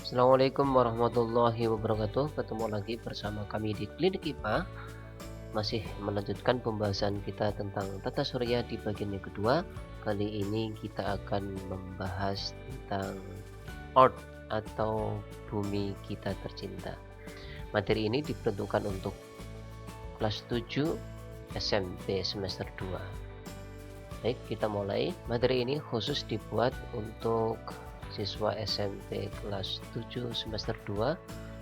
Assalamualaikum warahmatullahi wabarakatuh. Ketemu lagi bersama kami di Klinik IPA. Masih melanjutkan pembahasan kita tentang tata surya di bagian yang kedua. Kali ini kita akan membahas tentang Earth atau bumi kita tercinta. Materi ini diperuntukkan untuk kelas 7 SMP semester 2. Baik, kita mulai. Materi ini khusus dibuat untuk siswa SMP kelas 7 semester 2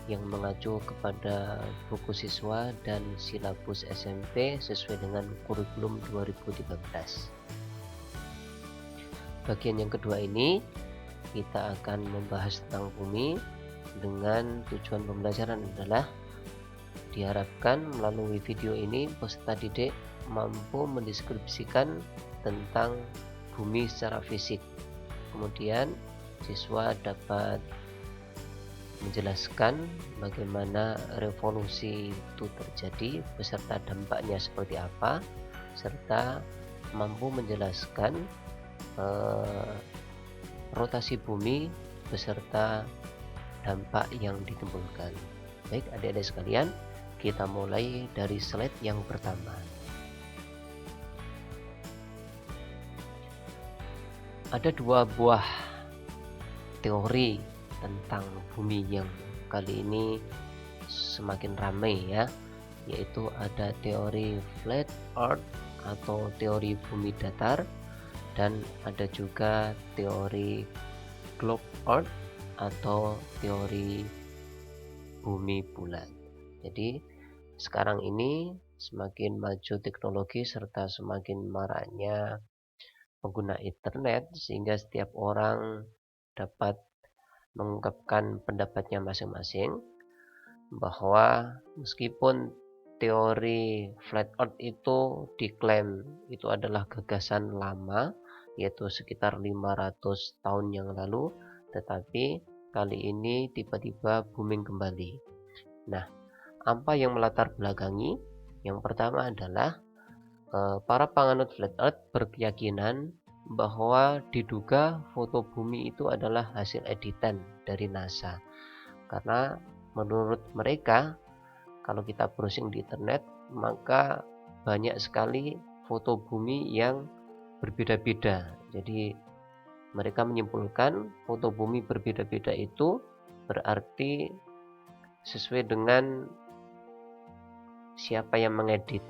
yang mengacu kepada buku siswa dan silabus SMP sesuai dengan kurikulum 2013. Bagian yang kedua ini kita akan membahas tentang bumi dengan tujuan pembelajaran adalah diharapkan melalui video ini peserta didik mampu mendeskripsikan tentang bumi secara fisik. Kemudian siswa dapat menjelaskan bagaimana revolusi itu terjadi beserta dampaknya seperti apa, serta mampu menjelaskan rotasi bumi beserta dampak yang ditimbulkan. Baik adik-adik sekalian, kita mulai dari slide yang pertama. Ada dua buah teori tentang bumi yang kali ini semakin ramai ya, yaitu ada teori flat earth atau teori bumi datar, dan ada juga teori globe earth atau teori bumi bulat. Jadi sekarang ini semakin maju teknologi serta semakin maraknya pengguna internet, sehingga setiap orang dapat mengungkapkan pendapatnya masing-masing, bahwa meskipun teori flat earth itu diklaim itu adalah gagasan lama, yaitu sekitar 500 tahun yang lalu, tetapi kali ini tiba-tiba booming kembali. Nah, apa yang melatar belakangi? Yang pertama adalah para penganut flat earth berkeyakinan bahwa diduga foto bumi itu adalah hasil editan dari NASA. Karena menurut mereka, kalau kita browsing di internet, maka banyak sekali foto bumi yang berbeda-beda. Jadi mereka menyimpulkan foto bumi berbeda-beda itu berarti sesuai dengan siapa yang mengedit.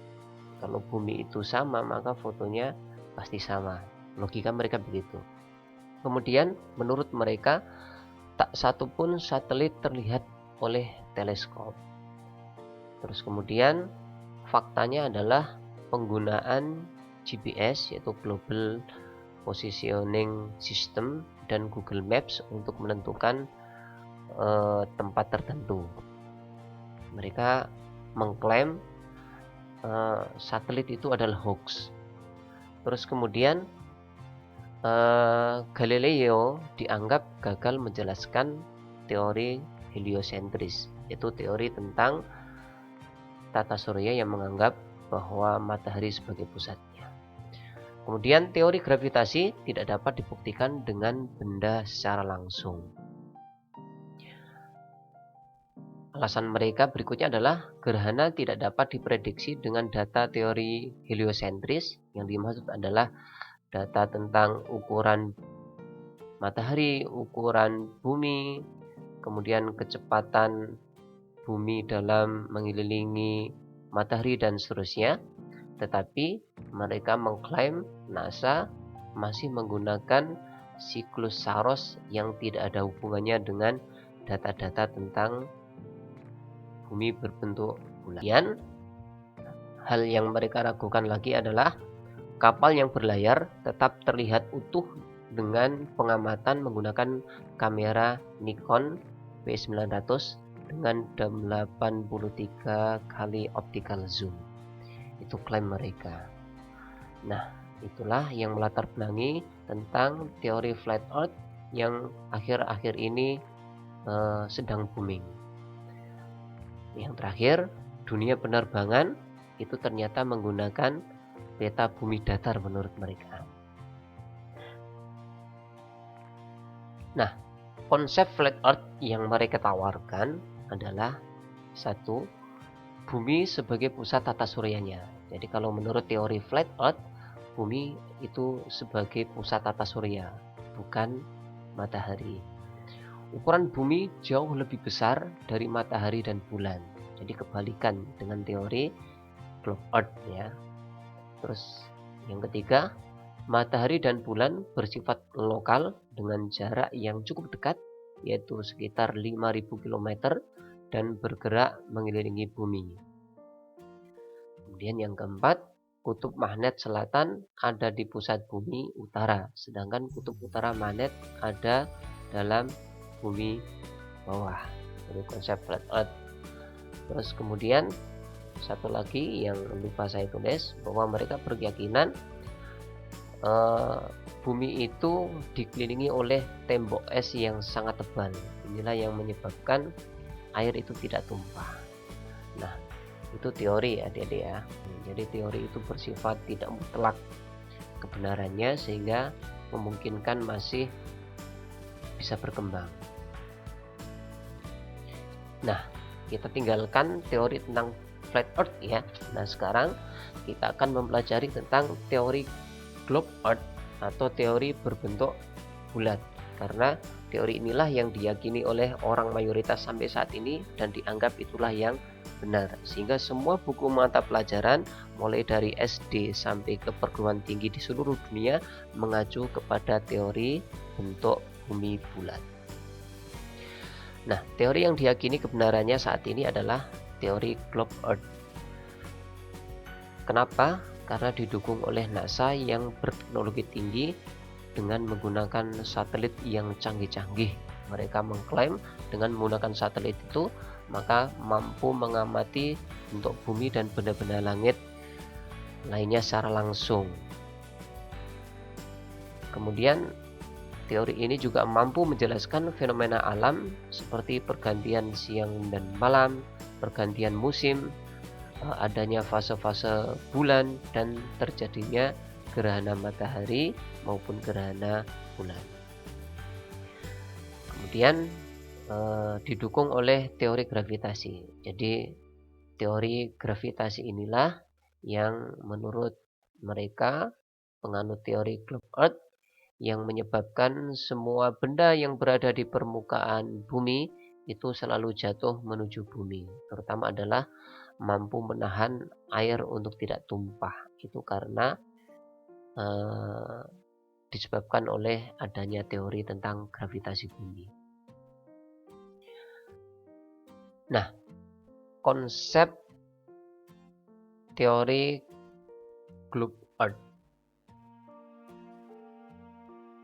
Kalau bumi itu sama, maka fotonya pasti sama. Logika mereka begitu. Kemudian menurut mereka tak satu pun satelit terlihat oleh teleskop. Terus kemudian faktanya adalah penggunaan GPS yaitu Global Positioning System dan Google Maps untuk menentukan tempat tertentu. Mereka mengklaim satelit itu adalah hoax. Terus kemudian Galileo dianggap gagal menjelaskan teori heliosentris, yaitu teori tentang tata surya yang menganggap bahwa matahari sebagai pusatnya. Kemudian teori gravitasi tidak dapat dibuktikan dengan benda secara langsung. Alasan mereka berikutnya adalah gerhana tidak dapat diprediksi dengan data teori heliosentris. Yang dimaksud adalah data tentang ukuran matahari, ukuran bumi, kemudian kecepatan bumi dalam mengelilingi matahari dan seterusnya. Tetapi mereka mengklaim NASA masih menggunakan siklus Saros yang tidak ada hubungannya dengan data-data tentang bumi berbentuk bulan. Hal yang mereka ragukan lagi adalah kapal yang berlayar tetap terlihat utuh dengan pengamatan menggunakan kamera Nikon W900 dengan 83 kali optical zoom. Itu klaim mereka. Nah, itulah yang melatar belakangi tentang teori flat earth yang akhir-akhir ini sedang booming. Yang terakhir, dunia penerbangan itu ternyata menggunakan peta bumi datar menurut mereka. Nah, Konsep flat earth yang mereka tawarkan adalah satu, bumi sebagai pusat tata suryanya. Jadi kalau menurut teori flat earth, bumi itu sebagai pusat tata surya, bukan matahari. Ukuran bumi jauh lebih besar dari matahari dan bulan. Jadi kebalikan dengan teori globe earth ya. Terus yang ketiga, matahari dan bulan bersifat lokal dengan jarak yang cukup dekat, yaitu sekitar 5.000 km dan bergerak mengelilingi bumi. Kemudian yang keempat, kutub magnet selatan ada di pusat bumi utara, sedangkan kutub utara magnet ada dalam bumi bawah. Jadi konsep flat earth. Terus kemudian satu lagi yang lupa saya tulis, bahwa mereka berkeyakinan bumi itu dikelilingi oleh tembok es yang sangat tebal. Inilah yang menyebabkan air itu tidak tumpah. Nah, itu teori adik-adik ya. Jadi teori itu bersifat tidak mutlak kebenarannya, sehingga memungkinkan masih bisa berkembang. Nah, kita tinggalkan teori tentang flat earth ya. Nah, sekarang kita akan mempelajari tentang teori globe earth atau teori berbentuk bulat, karena teori inilah yang diyakini oleh orang mayoritas sampai saat ini dan dianggap itulah yang benar, sehingga semua buku mata pelajaran mulai dari SD sampai ke perguruan tinggi di seluruh dunia mengacu kepada teori bentuk bumi bulat. Nah, teori yang diyakini kebenarannya saat ini adalah teori globe earth. Kenapa? Karena didukung oleh NASA yang berteknologi tinggi dengan menggunakan satelit yang canggih-canggih. Mereka mengklaim dengan menggunakan satelit itu maka mampu mengamati bentuk bumi dan benda-benda langit lainnya secara langsung. Kemudian teori ini juga mampu menjelaskan fenomena alam seperti pergantian siang dan malam, pergantian musim, adanya fase-fase bulan, dan terjadinya gerhana matahari maupun gerhana bulan. Kemudian didukung oleh teori gravitasi. Jadi teori gravitasi inilah yang menurut mereka penganut teori globe earth yang menyebabkan semua benda yang berada di permukaan bumi itu selalu jatuh menuju bumi. Terutama adalah mampu menahan air untuk tidak tumpah. Itu karena disebabkan oleh adanya teori tentang gravitasi bumi. Nah, konsep teori globe earth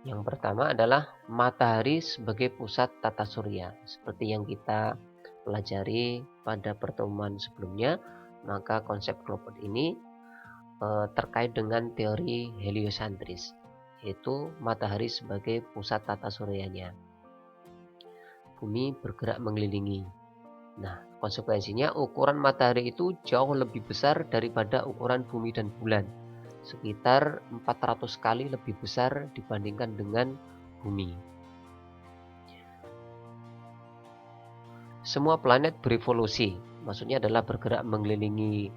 yang pertama adalah matahari sebagai pusat tata surya. Seperti yang kita pelajari pada pertemuan sebelumnya, maka konsep globe earth ini terkait dengan teori heliosentris, yaitu matahari sebagai pusat tata suryanya. Bumi bergerak mengelilingi. Nah, konsekuensinya ukuran matahari itu jauh lebih besar daripada ukuran bumi dan bulan. Sekitar 400 kali lebih besar dibandingkan dengan bumi. Semua planet berevolusi, maksudnya adalah bergerak mengelilingi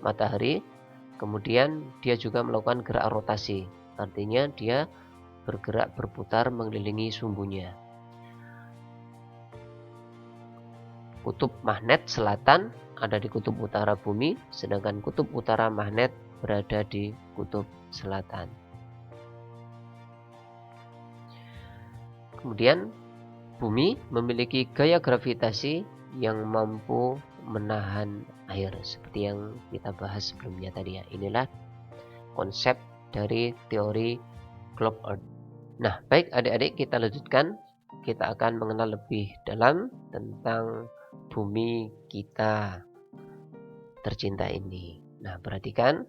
matahari, kemudian dia juga melakukan gerak rotasi, artinya dia bergerak berputar mengelilingi sumbunya. Kutub magnet selatan ada di kutub utara bumi, sedangkan kutub utara magnet berada di kutub selatan. Kemudian bumi memiliki gaya gravitasi yang mampu menahan air, seperti yang kita bahas sebelumnya tadi ya. Inilah konsep dari teori globe earth. Nah, baik adik-adik, kita lanjutkan. Kita akan mengenal lebih dalam tentang bumi kita tercinta ini. Nah, perhatikan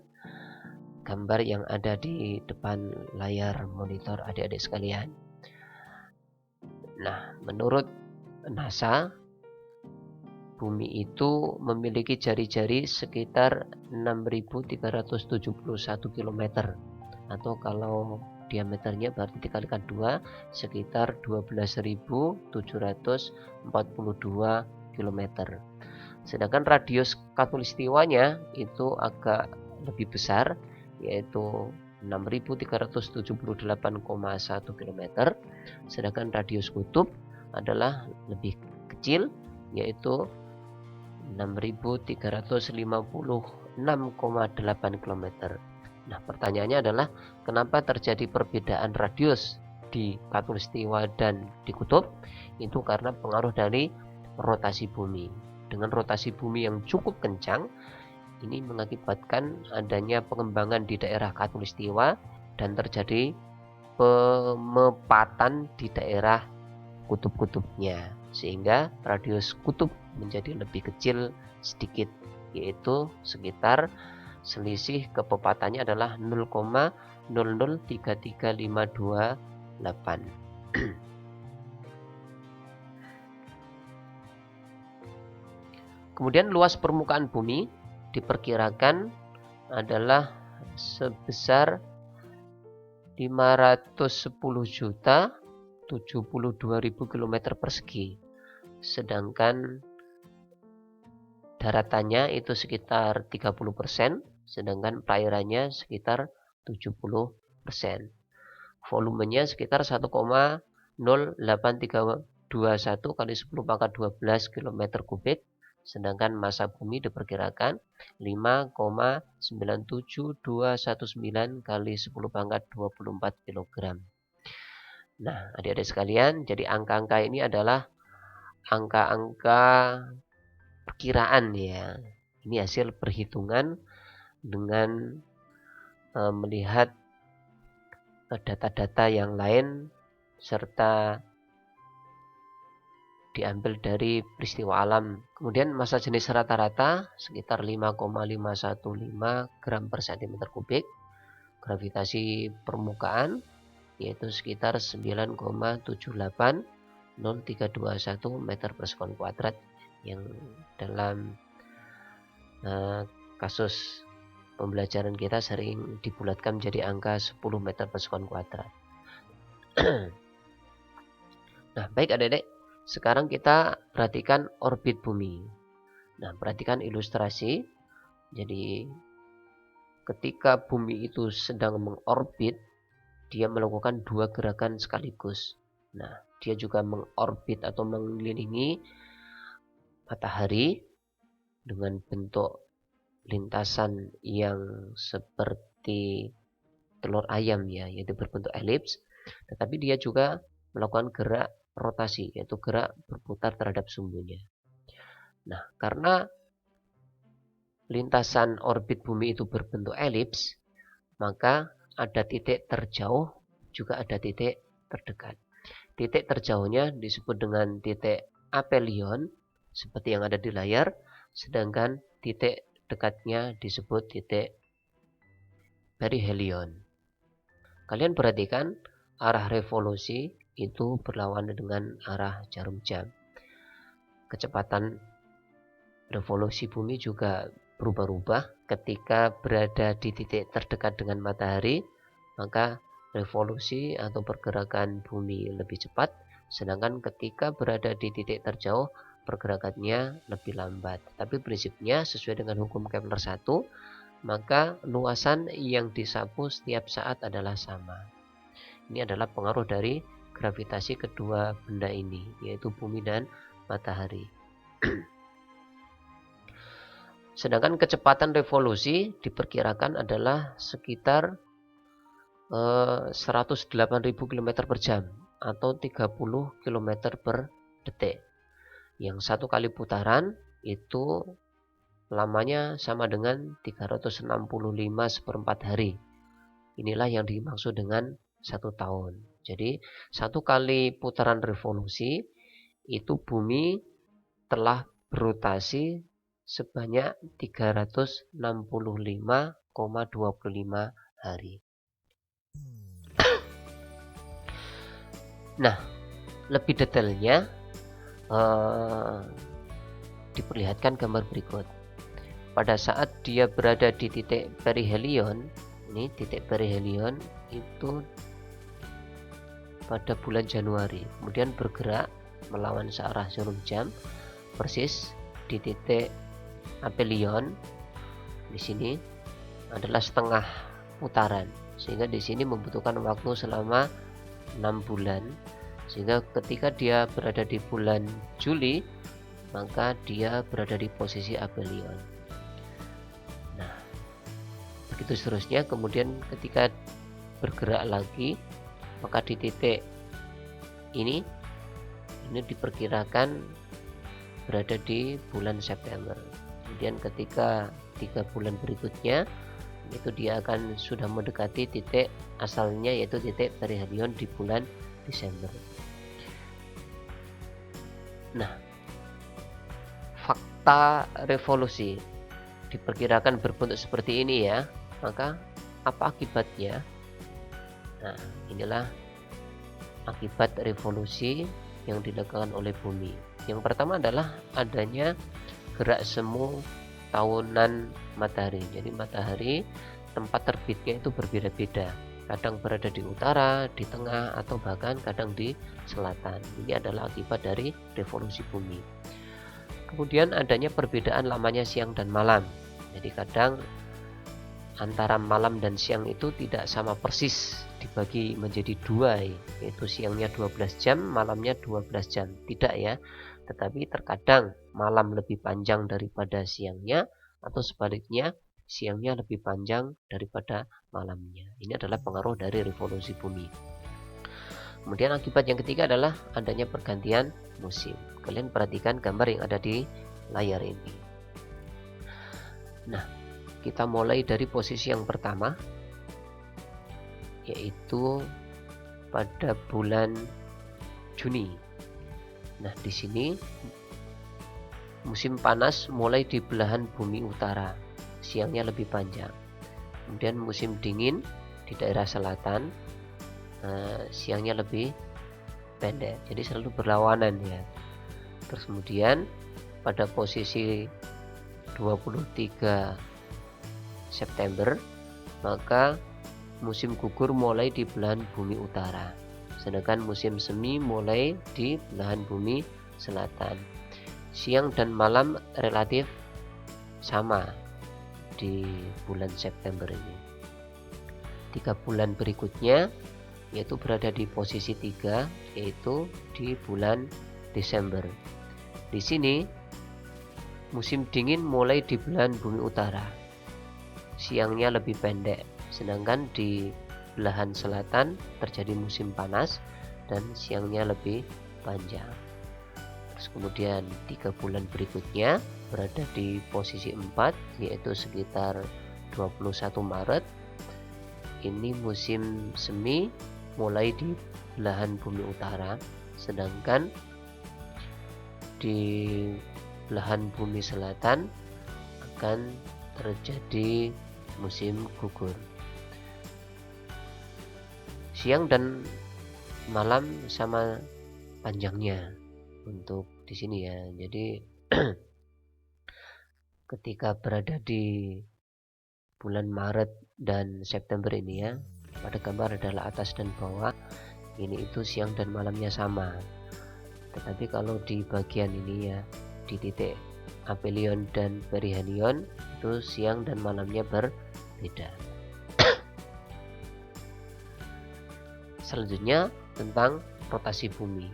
gambar yang ada di depan layar monitor adik-adik sekalian. Nah, menurut NASA, bumi itu memiliki jari-jari sekitar 6.371 km, atau kalau diameternya berarti dikalikan 2 sekitar 12.742 km. Sedangkan radius khatulistiwanya itu agak lebih besar, yaitu 6.378,1 km. Sedangkan radius kutub adalah lebih kecil, yaitu 6.356,8 km. Nah, pertanyaannya adalah kenapa terjadi perbedaan radius di khatulistiwa dan di kutub? Itu karena pengaruh dari rotasi bumi. Dengan rotasi bumi yang cukup kencang, ini mengakibatkan adanya pengembangan di daerah khatulistiwa dan terjadi pemepatan di daerah kutub-kutubnya, sehingga radius kutub menjadi lebih kecil sedikit, yaitu sekitar selisih kepepatannya adalah 0,003358. Kemudian luas permukaan bumi diperkirakan adalah sebesar 510.072.000 km persegi. Sedangkan daratannya itu sekitar 30%, sedangkan perairannya sekitar 70%. Volumenya sekitar 1,08321 kali 10 pangkat 12 km kubik. Sedangkan massa bumi diperkirakan 5,97219 kali 10 pangkat 24 kg. Nah, adik-adik sekalian, jadi angka-angka ini adalah angka-angka perkiraan ya. Ini hasil perhitungan dengan melihat data-data yang lain serta diambil dari peristiwa alam. Kemudian massa jenis rata-rata sekitar 5,515 gram per cm kubik. Gravitasi permukaan yaitu sekitar 9,780321 meter per sekon kuadrat, yang dalam kasus pembelajaran kita sering dibulatkan menjadi angka 10 meter per sekon kuadrat. Nah, baik adik-adik, sekarang kita perhatikan orbit bumi. Nah, perhatikan ilustrasi. Jadi ketika bumi itu sedang mengorbit, dia melakukan dua gerakan sekaligus. Nah, dia juga mengorbit atau mengelilingi matahari dengan bentuk lintasan yang seperti telur ayam ya, yaitu berbentuk elips. Tetapi dia juga melakukan gerak rotasi, yaitu gerak berputar terhadap sumbunya. Nah, karena lintasan orbit bumi itu berbentuk elips, maka ada titik terjauh, juga ada titik terdekat. Titik terjauhnya disebut dengan titik aphelion, seperti yang ada di layar, sedangkan titik dekatnya disebut titik perihelion. Kalian perhatikan arah revolusi itu berlawanan dengan arah jarum jam. Kecepatan revolusi bumi juga berubah-ubah. Ketika berada di titik terdekat dengan matahari, maka revolusi atau pergerakan bumi lebih cepat, sedangkan ketika berada di titik terjauh, pergerakannya lebih lambat. Tapi prinsipnya sesuai dengan hukum Kepler 1, maka luasan yang disapu setiap saat adalah sama. Ini adalah pengaruh dari gravitasi kedua benda ini, yaitu bumi dan matahari. Sedangkan kecepatan revolusi diperkirakan adalah sekitar 108.000 km per jam atau 30 km per detik. Yang satu kali putaran itu lamanya sama dengan 365/4 hari. Inilah yang dimaksud dengan 1 tahun. Jadi satu kali putaran revolusi itu bumi telah berotasi sebanyak 365,25 hari. Nah, lebih detailnya diperlihatkan gambar berikut. Pada saat dia berada di titik perihelion, ini titik perihelion itu pada bulan Januari, kemudian bergerak melawan searah jarum jam persis di titik aphelion. Di sini adalah setengah putaran, sehingga di sini membutuhkan waktu selama 6 bulan, sehingga ketika dia berada di bulan Juli maka dia berada di posisi aphelion. Nah, begitu seterusnya. Kemudian ketika bergerak lagi, maka di titik ini diperkirakan berada di bulan September. Kemudian ketika 3 bulan berikutnya itu dia akan sudah mendekati titik asalnya, yaitu titik perihelion di bulan Desember. Nah, fakta revolusi diperkirakan berbentuk seperti ini ya. Maka apa akibatnya? Nah, inilah akibat revolusi yang dilakukan oleh bumi. Yang pertama adalah adanya gerak semu tahunan matahari. Jadi matahari tempat terbitnya itu berbeda-beda. Kadang berada di utara, di tengah, atau bahkan kadang di selatan. Ini adalah akibat dari revolusi bumi. Kemudian adanya perbedaan lamanya siang dan malam. Jadi kadang antara malam dan siang itu tidak sama persis, dibagi menjadi 2, yaitu siangnya 12 jam, malamnya 12 jam. Tidak ya, tetapi terkadang malam lebih panjang daripada siangnya, atau sebaliknya siangnya lebih panjang daripada malamnya. Ini adalah pengaruh dari revolusi bumi. Kemudian akibat yang ketiga adalah adanya pergantian musim. Kalian perhatikan gambar yang ada di layar ini. Nah, kita mulai dari posisi yang pertama, yaitu pada bulan Juni. Nah, di sini musim panas mulai di belahan bumi utara, siangnya lebih panjang. Kemudian musim dingin di daerah selatan, siangnya lebih pendek. Jadi selalu berlawanan ya. Terus kemudian pada posisi 23 September, maka musim gugur mulai di belahan bumi utara, sedangkan musim semi mulai di belahan bumi selatan. Siang dan malam relatif sama di bulan September ini. 3 bulan berikutnya yaitu berada di posisi 3, yaitu di bulan Desember. Di sini musim dingin mulai di belahan bumi utara, siangnya lebih pendek, sedangkan di belahan selatan terjadi musim panas dan siangnya lebih panjang. Terus kemudian 3 bulan berikutnya berada di posisi 4, yaitu sekitar 21 Maret. Ini musim semi mulai di belahan bumi utara, sedangkan di belahan bumi selatan akan terjadi musim gugur. Siang dan malam sama panjangnya untuk di sini ya. Jadi ketika berada di bulan Maret dan September ini ya, pada gambar adalah atas dan bawah, ini itu siang dan malamnya sama. Tetapi kalau di bagian ini ya, di titik aphelion dan perihelion, itu siang dan malamnya berbeda. Selanjutnya tentang rotasi bumi.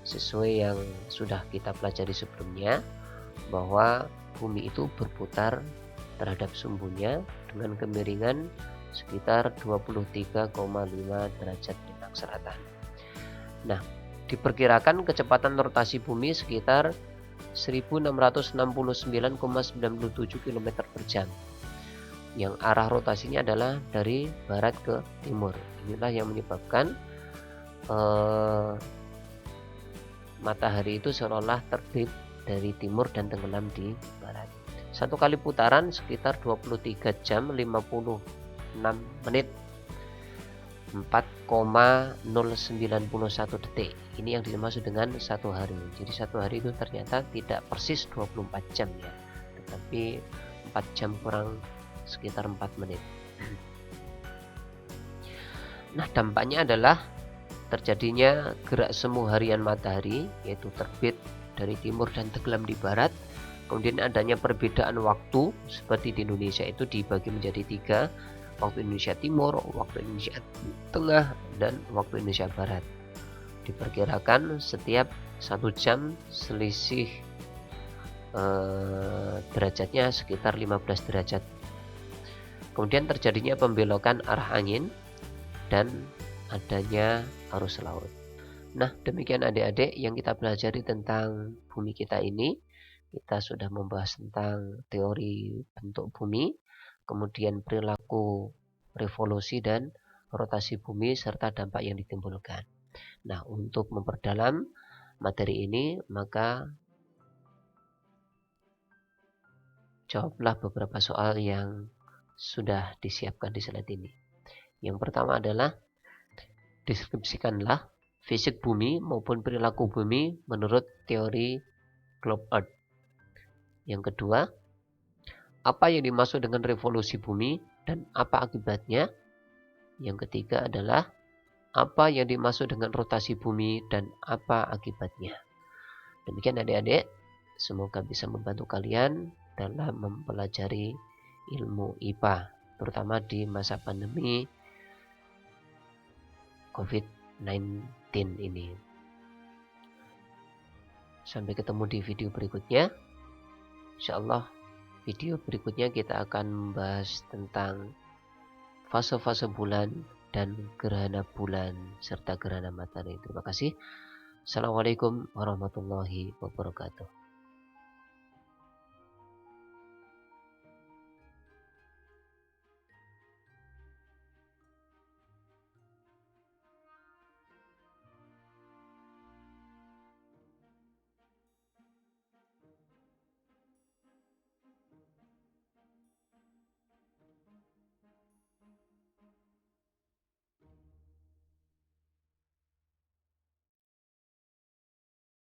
Sesuai yang sudah kita pelajari sebelumnya, bahwa bumi itu berputar terhadap sumbunya dengan kemiringan sekitar 23,5 derajat bintang selatan. Nah, diperkirakan kecepatan rotasi bumi sekitar 1669,97 km per jam. Yang arah rotasinya adalah dari barat ke timur. Inilah yang menyebabkan matahari itu seolah terbit dari timur dan tenggelam di barat. Satu kali putaran sekitar 23 jam 56 menit 4,091 detik. Ini yang dimaksud dengan satu hari. Jadi satu hari itu ternyata tidak persis 24 jam ya, tetapi 4 jam kurang sekitar 4 menit. Nah, dampaknya adalah terjadinya gerak semu harian matahari, yaitu terbit dari timur dan tenggelam di barat. Kemudian adanya perbedaan waktu, seperti di Indonesia itu dibagi menjadi 3, waktu Indonesia Timur, waktu Indonesia Tengah, dan waktu Indonesia Barat. Diperkirakan setiap 1 jam selisih derajatnya sekitar 15 derajat. Kemudian terjadinya pembelokan arah angin dan adanya arus laut. Nah, demikian adik-adik yang kita pelajari tentang bumi kita ini. Kita sudah membahas tentang teori bentuk bumi, kemudian perilaku revolusi dan rotasi bumi, serta dampak yang ditimbulkan. Nah, untuk memperdalam materi ini, maka jawablah beberapa soal yang sudah disiapkan di slide ini. Yang pertama adalah deskripsikanlah fisik bumi maupun perilaku bumi menurut teori globe earth. Yang kedua, apa yang dimaksud dengan revolusi bumi dan apa akibatnya? Yang ketiga adalah apa yang dimaksud dengan rotasi bumi dan apa akibatnya? Demikian adik-adik, semoga bisa membantu kalian dalam mempelajari ilmu IPA, terutama di masa pandemi COVID-19 ini. Sampai ketemu di video berikutnya. Insyaallah video berikutnya kita akan membahas tentang fase-fase bulan dan gerhana bulan serta gerhana matahari. Terima kasih. Assalamualaikum warahmatullahi wabarakatuh.